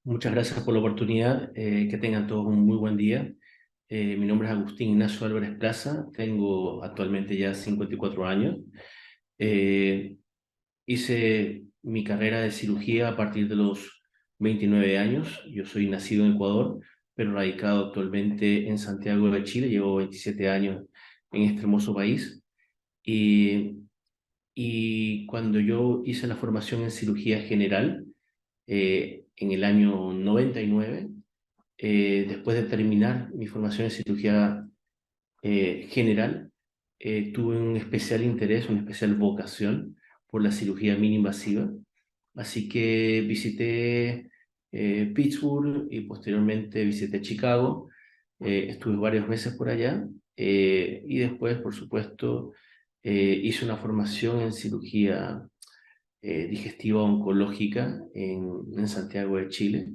Muchas gracias por la oportunidad. Que tengan todos un muy buen día. Mi nombre es Agustín Ignacio Álvarez Plaza. Tengo actualmente ya 54 años. Eh, Hice mi carrera de cirugía a partir de los 29 años. Yo soy nacido en Ecuador, pero radicado actualmente en Santiago de Chile. Llevo 27 años en este hermoso país. Y, y cuando yo hice la formación en cirugía general, en el año 99, después de terminar mi formación en cirugía general, tuve un especial interés, una especial vocación por la cirugía mini-invasiva. Así que visité Pittsburgh y posteriormente visité Chicago. Estuve varios meses por allá y después, por supuesto, hice una formación en cirugía digestiva oncológica en Santiago de Chile.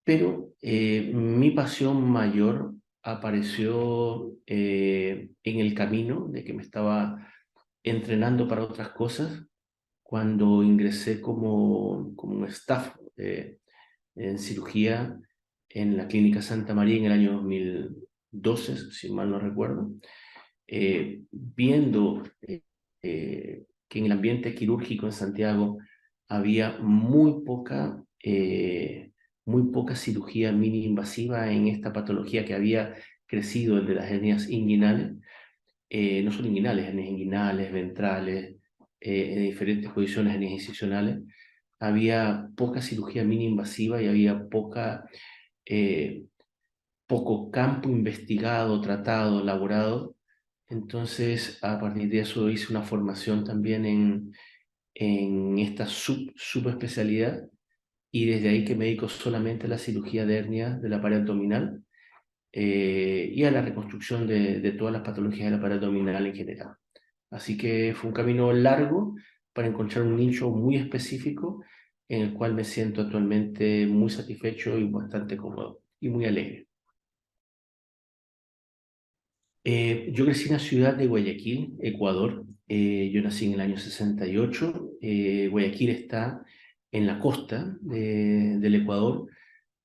Pero mi pasión mayor apareció en el camino de que me estaba entrenando para otras cosas cuando ingresé como un staff en cirugía en la Clínica Santa María en el año 2012, si mal no recuerdo, viendo que en el ambiente quirúrgico en Santiago había muy poca cirugía mini invasiva en esta patología que había crecido, el de las hernias inguinales, no solo inguinales, hernias inguinales, ventrales, en diferentes posiciones, hernias incisionales. Había poca cirugía mini invasiva y había eh, poco campo investigado, tratado, elaborado. Entonces, a partir de eso hice una formación también en esta subespecialidad y desde ahí que me dedico solamente a la cirugía de hernia de la pared abdominal y a la reconstrucción de todas las patologías de la pared abdominal en general. Así que fue un camino largo para encontrar un nicho muy específico en el cual me siento actualmente muy satisfecho y bastante cómodo y muy alegre. Yo crecí en la ciudad de Guayaquil, Ecuador. Yo nací en el año 68. Guayaquil está en la costa del Ecuador.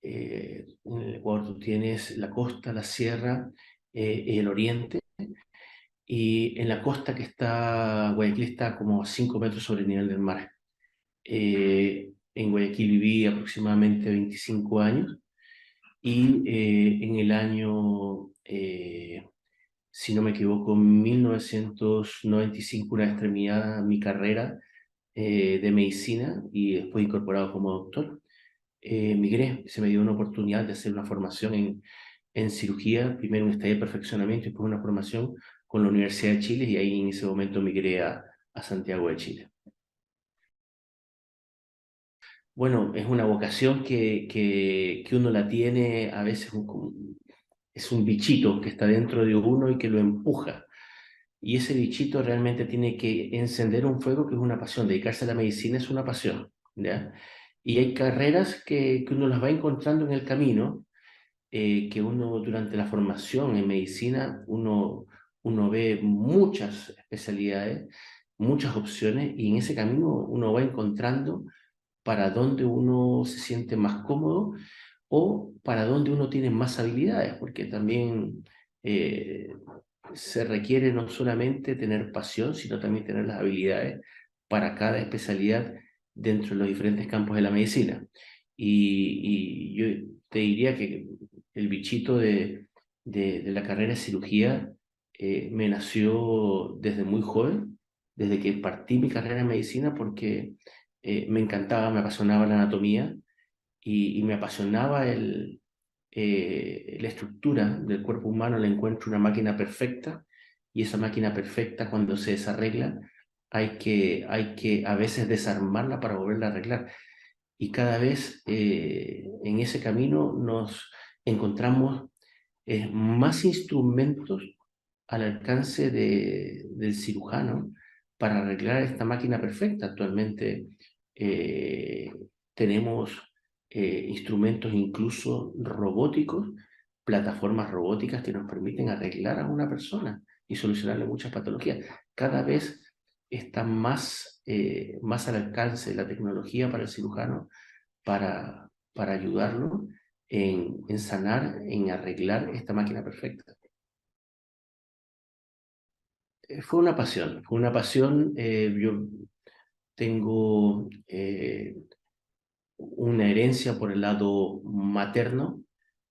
En el Ecuador tú tienes la costa, la sierra, el oriente. Y en la costa que está, Guayaquil está como a 5 metros sobre el nivel del mar. En Guayaquil viví aproximadamente 25 años y en el año si no me equivoco, en 1995 una vez terminada mi carrera de medicina y después incorporado como doctor, migré, se me dio una oportunidad de hacer una formación en cirugía, primero un estadio de perfeccionamiento y después una formación con la Universidad de Chile y ahí en ese momento migré a Santiago de Chile. Bueno, es una vocación que uno la tiene a veces, es un bichito que está dentro de uno y que lo empuja. Y ese bichito realmente tiene que encender un fuego que es una pasión. Dedicarse a la medicina es una pasión, ¿ya? Y hay carreras que uno las va encontrando en el camino, que uno durante la formación en medicina, uno ve muchas especialidades, muchas opciones, y en ese camino uno va encontrando para dónde uno se siente más cómodo o para dónde uno tiene más habilidades, porque también se requiere no solamente tener pasión, sino también tener las habilidades para cada especialidad dentro de los diferentes campos de la medicina. Y yo te diría que el bichito de la carrera de cirugía me nació desde muy joven, desde que partí mi carrera en medicina, porque me encantaba, me apasionaba la anatomía y me apasionaba la estructura del cuerpo humano. Le encuentro una máquina perfecta y esa máquina perfecta cuando se desarregla hay que a veces desarmarla para volverla a arreglar. Y cada vez en ese camino nos encontramos más instrumentos al alcance del cirujano para arreglar esta máquina perfecta. Actualmente eh, tenemos instrumentos incluso robóticos, plataformas robóticas que nos permiten arreglar a una persona y solucionarle muchas patologías. Cada vez está más al alcance de la tecnología para el cirujano para ayudarlo en sanar, en arreglar esta máquina perfecta. Fue una pasión, fue una pasión. Yo tengo una herencia por el lado materno,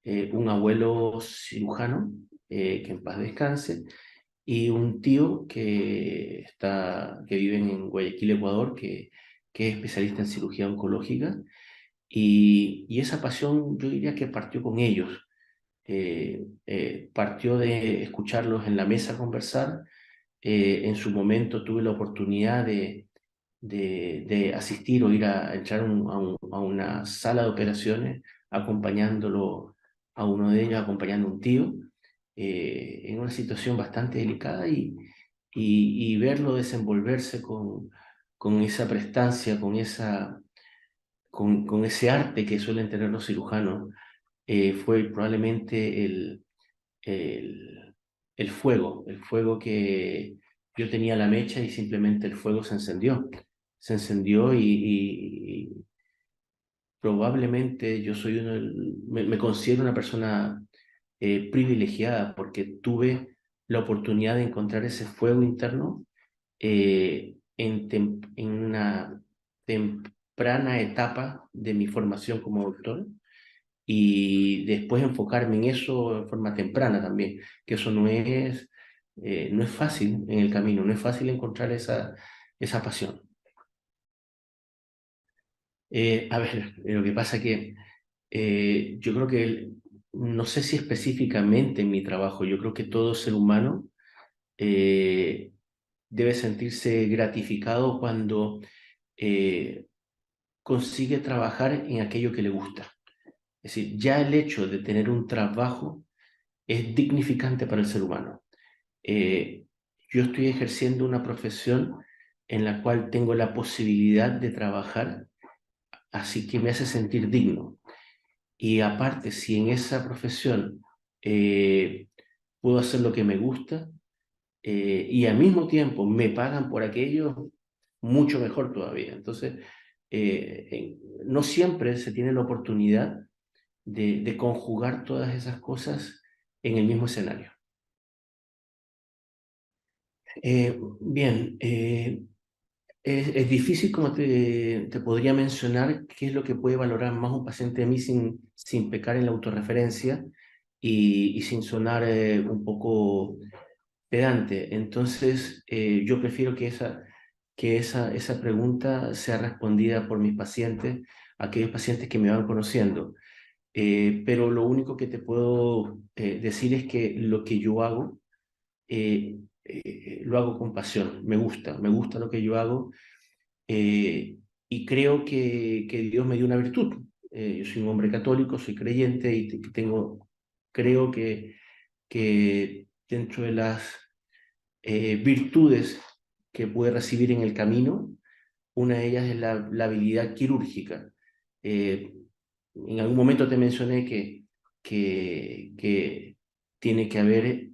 un abuelo cirujano, que en paz descanse, y un tío que vive en Guayaquil, Ecuador, que es especialista en cirugía oncológica, y esa pasión yo diría que partió con ellos. Partió de escucharlos en la mesa conversar. En su momento tuve la oportunidad de asistir o ir a entrar a una sala de operaciones acompañándolo a uno de ellos, acompañando a un tío, en una situación bastante delicada y verlo desenvolverse con esa prestancia, con ese arte que suelen tener los cirujanos, fue probablemente el, el fuego que yo tenía la mecha y simplemente el fuego se encendió. Se encendió y probablemente yo soy me considero una persona privilegiada porque tuve la oportunidad de encontrar ese fuego interno en una temprana etapa de mi formación como doctor y después enfocarme en eso de forma temprana también, que eso no es fácil en el camino, no es fácil encontrar esa pasión. A ver, lo que pasa que yo creo que, no sé si específicamente en mi trabajo, yo creo que todo ser humano eh, debe sentirse gratificado cuando eh, consigue trabajar en aquello que le gusta. Es decir, ya el hecho de tener un trabajo es dignificante para el ser humano. Eh, yo estoy ejerciendo una profesión en la cual tengo la posibilidad de trabajar, así que me hace sentir digno. Y aparte, si en esa profesión puedo hacer lo que me gusta y al mismo tiempo me pagan por aquello, mucho mejor todavía. Entonces, no siempre se tiene la oportunidad de conjugar todas esas cosas en el mismo escenario. Bien, es difícil como te podría mencionar qué es lo que puede valorar más un paciente de mí sin pecar en la autorreferencia y sin sonar un poco pedante. Entonces, yo prefiero que esa pregunta sea respondida por mis pacientes, aquellos pacientes que me van conociendo. Pero lo único que te puedo decir es que lo que yo hago, lo hago con pasión, me gusta lo que yo hago y creo que Dios me dio una virtud. Yo soy un hombre católico, soy creyente y creo que dentro de las virtudes que pude recibir en el camino, una de ellas es la habilidad quirúrgica. Eh, en algún momento te mencioné que tiene que haber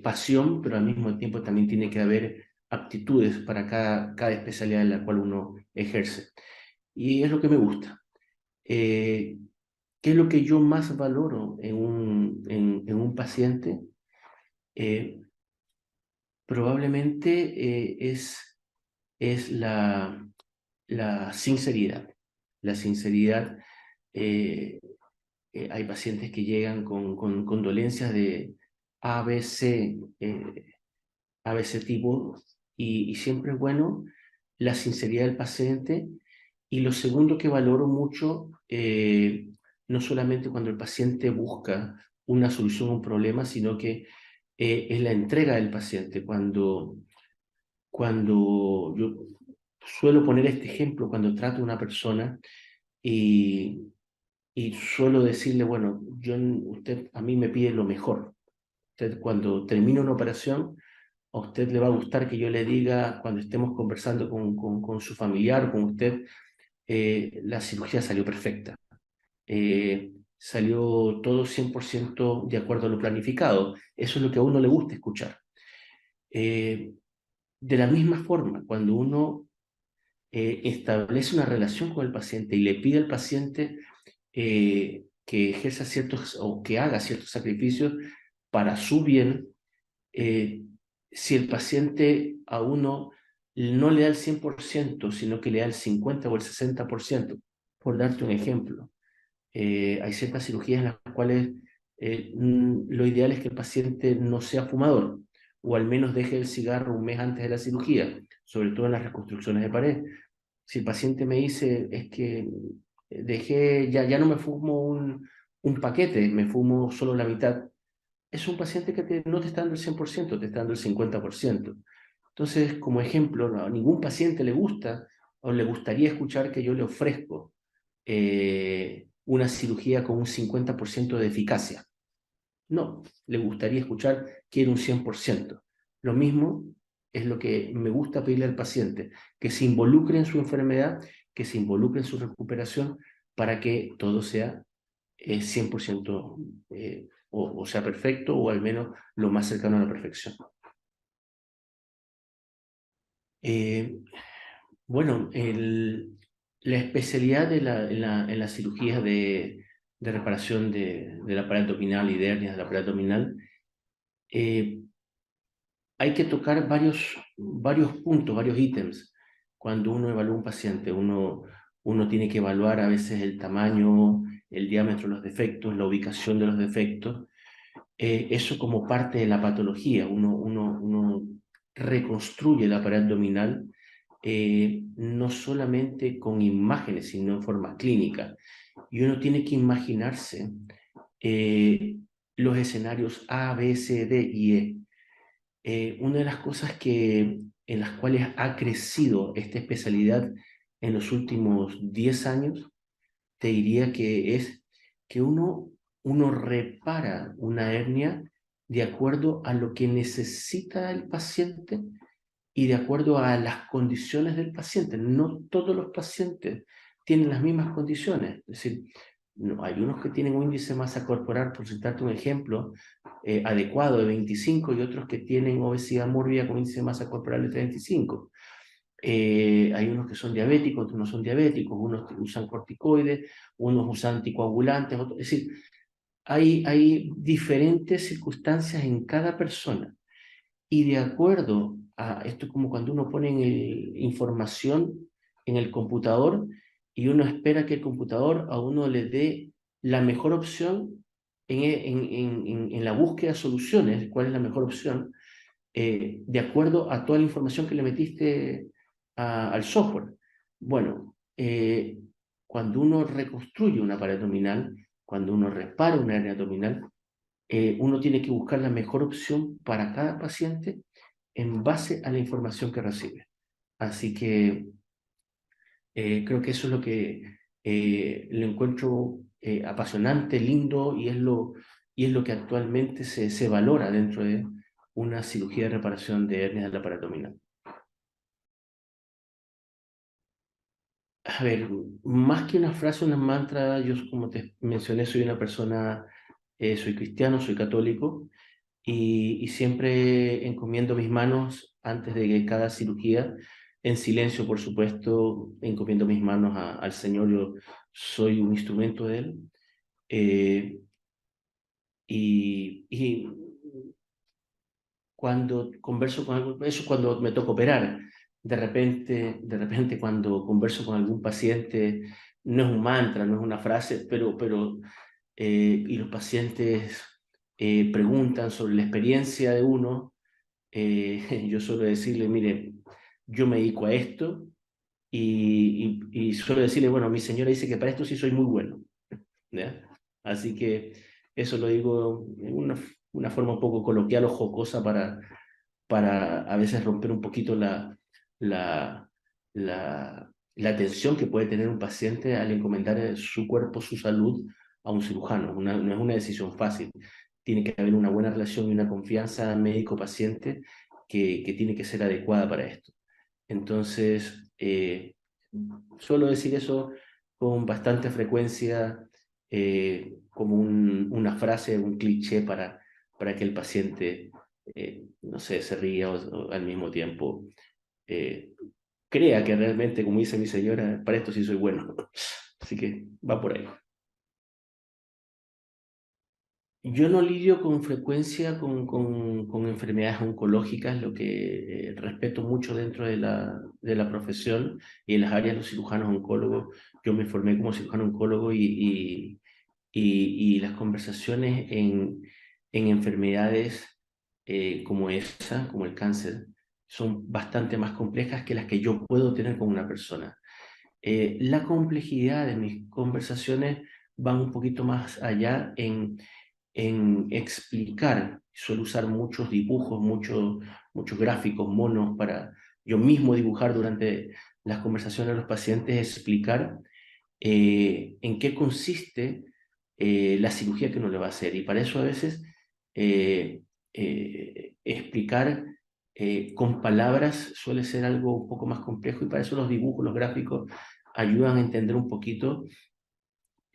pasión, pero al mismo tiempo también tiene que haber aptitudes para cada especialidad en la cual uno ejerce. Y es lo que me gusta. Eh, ¿Qué es lo que yo más valoro en un paciente? Eh, Probablemente es la sinceridad. La sinceridad. eh, Hay pacientes que llegan con dolencias de ABC, ABC tipo, y siempre es bueno la sinceridad del paciente. Y lo segundo que valoro mucho, no solamente cuando el paciente busca una solución a un problema, sino que es la entrega del paciente. Cuando yo suelo poner este ejemplo, cuando trato a una persona y, y suelo decirle, bueno, usted a mí me pide lo mejor. Usted cuando termine una operación, a usted le va a gustar que yo le diga, cuando estemos conversando con su familiar, con usted, la cirugía salió perfecta. Salió todo 100% de acuerdo a lo planificado. Eso es lo que a uno le gusta escuchar. De la misma forma, cuando uno establece una relación con el paciente y le pide al paciente que ejerza ciertos o que haga ciertos sacrificios para su bien, eh, si el paciente a uno no le da el 100%, sino que le da el 50 o el 60%, por darte un ejemplo. Hay ciertas cirugías en las cuales lo ideal es que el paciente no sea fumador, o al menos deje el cigarro un mes antes de la cirugía, sobre todo en las reconstrucciones de pared. Si el paciente me dice, es que ya no me fumo un paquete, me fumo solo la mitad, es un paciente que no te está dando el 100%, te está dando el 50%. Entonces, como ejemplo, a ningún paciente le gusta o le gustaría escuchar que yo le ofrezco una cirugía con un 50% de eficacia. No, le gustaría escuchar quiere un 100%. Lo mismo es lo que me gusta pedirle al paciente, que se involucre en su enfermedad, que se involucre en su recuperación para que todo sea 100% o sea perfecto o al menos lo más cercano a la perfección. Eh, bueno, la especialidad en la cirugía de reparación de la pared abdominal y de hernias de la pared abdominal, eh, hay que tocar varios puntos, varios ítems. Cuando uno evalúa un paciente, uno tiene que evaluar a veces el tamaño, el diámetro de los defectos, la ubicación de los defectos. Eso como parte de la patología. Uno reconstruye la pared abdominal no solamente con imágenes, sino en forma clínica. Y uno tiene que imaginarse eh, los escenarios A, B, C, D y E. Una de las cosas en las cuales ha crecido esta especialidad en los últimos 10 años, te diría que es que uno repara una hernia de acuerdo a lo que necesita el paciente y de acuerdo a las condiciones del paciente. No todos los pacientes tienen las mismas condiciones. Es decir, no, hay unos que tienen un índice de masa corporal, por citarte un ejemplo, adecuado de 25 y otros que tienen obesidad mórbida con índice de masa corporal de 35. Hay unos que son diabéticos, otros no son diabéticos, unos usan corticoides, unos usan anticoagulantes, otros, es decir, hay diferentes circunstancias en cada persona y de acuerdo a esto es como cuando uno pone información en el computador y uno espera que el computador a uno le dé la mejor opción en la búsqueda de soluciones, cuál es la mejor opción, de acuerdo a toda la información que le metiste al software. Bueno, cuando uno reconstruye una pared abdominal, cuando uno repara una hernia abdominal, uno tiene que buscar la mejor opción para cada paciente en base a la información que recibe. Así que creo que eso es lo que lo encuentro apasionante, lindo y es lo que actualmente se valora dentro de una cirugía de reparación de hernias de la pared abdominal. A ver, más que una frase, una mantra, yo como te mencioné, soy una persona, soy cristiano, soy católico y siempre encomiendo mis manos antes de cada cirugía, en silencio, por supuesto, encomiendo mis manos al Señor, yo soy un instrumento de Él. eh, y cuando converso con algún, eso cuando me toca operar, de repente cuando converso con algún paciente, no es un mantra, no es una frase, pero y los pacientes preguntan sobre la experiencia de uno, yo suelo decirle, mire, yo me dedico a esto y suelo decirle, bueno, mi señora dice que para esto sí soy muy bueno, ¿ya? Así que eso lo digo en una forma un poco coloquial o jocosa para a veces romper un poquito la, la tensión que puede tener un paciente al encomendar su cuerpo, su salud a un cirujano. No es una decisión fácil. Tiene que haber una buena relación y una confianza médico-paciente que tiene que ser adecuada para esto. Entonces, suelo decir eso con bastante frecuencia, como una frase, un cliché para que el paciente, no sé, se ría o al mismo tiempo eh, crea que realmente, como dice mi señora, para esto sí soy bueno. Así que va por ahí. Yo no lidio con frecuencia con enfermedades oncológicas, lo que respeto mucho dentro de la profesión y en las áreas de los cirujanos oncólogos. Yo me formé como cirujano oncólogo y las conversaciones en enfermedades como esa, como el cáncer, son bastante más complejas que las que yo puedo tener con una persona. La complejidad de mis conversaciones van un poquito más allá en explicar. Suelo usar muchos dibujos, muchos gráficos, monos para yo mismo dibujar durante las conversaciones de los pacientes, explicar en qué consiste la cirugía que uno le va a hacer. Y para eso a veces explicar con palabras suele ser algo un poco más complejo y para eso los dibujos, los gráficos ayudan a entender un poquito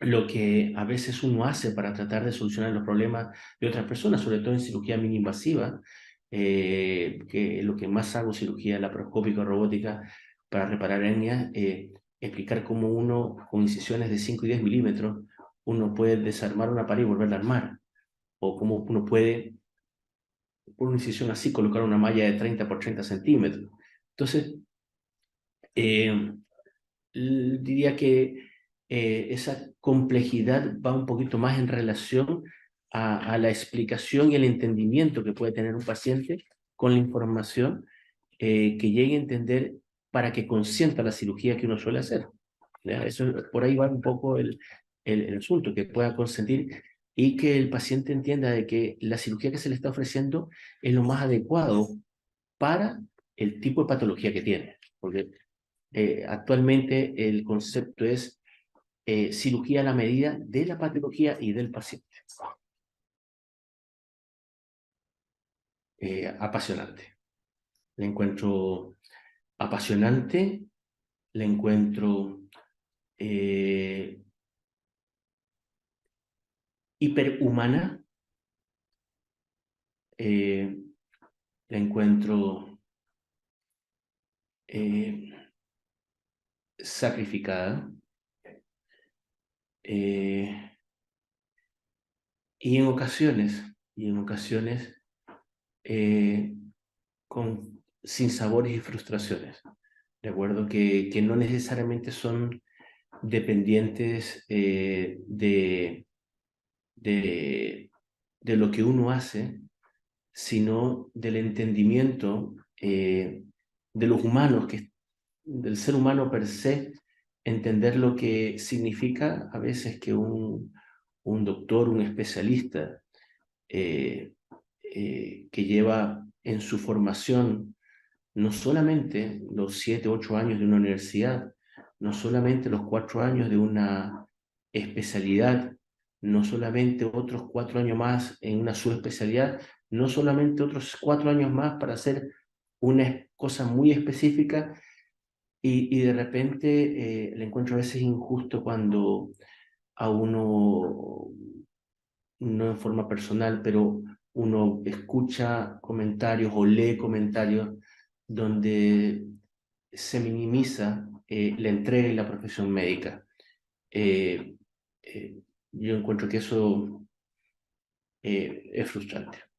lo que a veces uno hace para tratar de solucionar los problemas de otras personas, sobre todo en cirugía mini-invasiva, que lo que más hago, cirugía laparoscópica robótica para reparar hernias, explicar cómo uno, con incisiones de 5 y 10 milímetros, uno puede desarmar una pared y volverla a armar, o cómo uno puede, por una incisión así, colocar una malla de 30 por 30 centímetros. Entonces, eh, diría que esa complejidad va un poquito más en relación a la explicación y el entendimiento que puede tener un paciente con la información que llegue a entender para que consienta la cirugía que uno suele hacer. ¿Ya? Eso, por ahí va un poco el asunto, que pueda consentir y que el paciente entienda de que la cirugía que se le está ofreciendo es lo más adecuado para el tipo de patología que tiene. Porque actualmente el concepto es cirugía a la medida de la patología y del paciente. Apasionante. La encuentro apasionante, la encuentro eh, hiperhumana, eh, la encuentro eh, sacrificada eh, y en ocasiones eh, con sinsabores y frustraciones. De acuerdo, que no necesariamente son dependientes de, de lo que uno hace, sino del entendimiento de los humanos, del ser humano per se, entender lo que significa a veces que un doctor, un especialista, eh, que lleva en su formación no solamente los 7, 8 años de una universidad, no solamente los 4 años de una especialidad, no solamente otros 4 años más en una subespecialidad, no solamente otros 4 años más para hacer una cosa muy específica y de repente le encuentro a veces injusto cuando a uno, no en forma personal, pero uno escucha comentarios o lee comentarios donde se minimiza la entrega y la profesión médica. Eh, yo encuentro que eso es frustrante.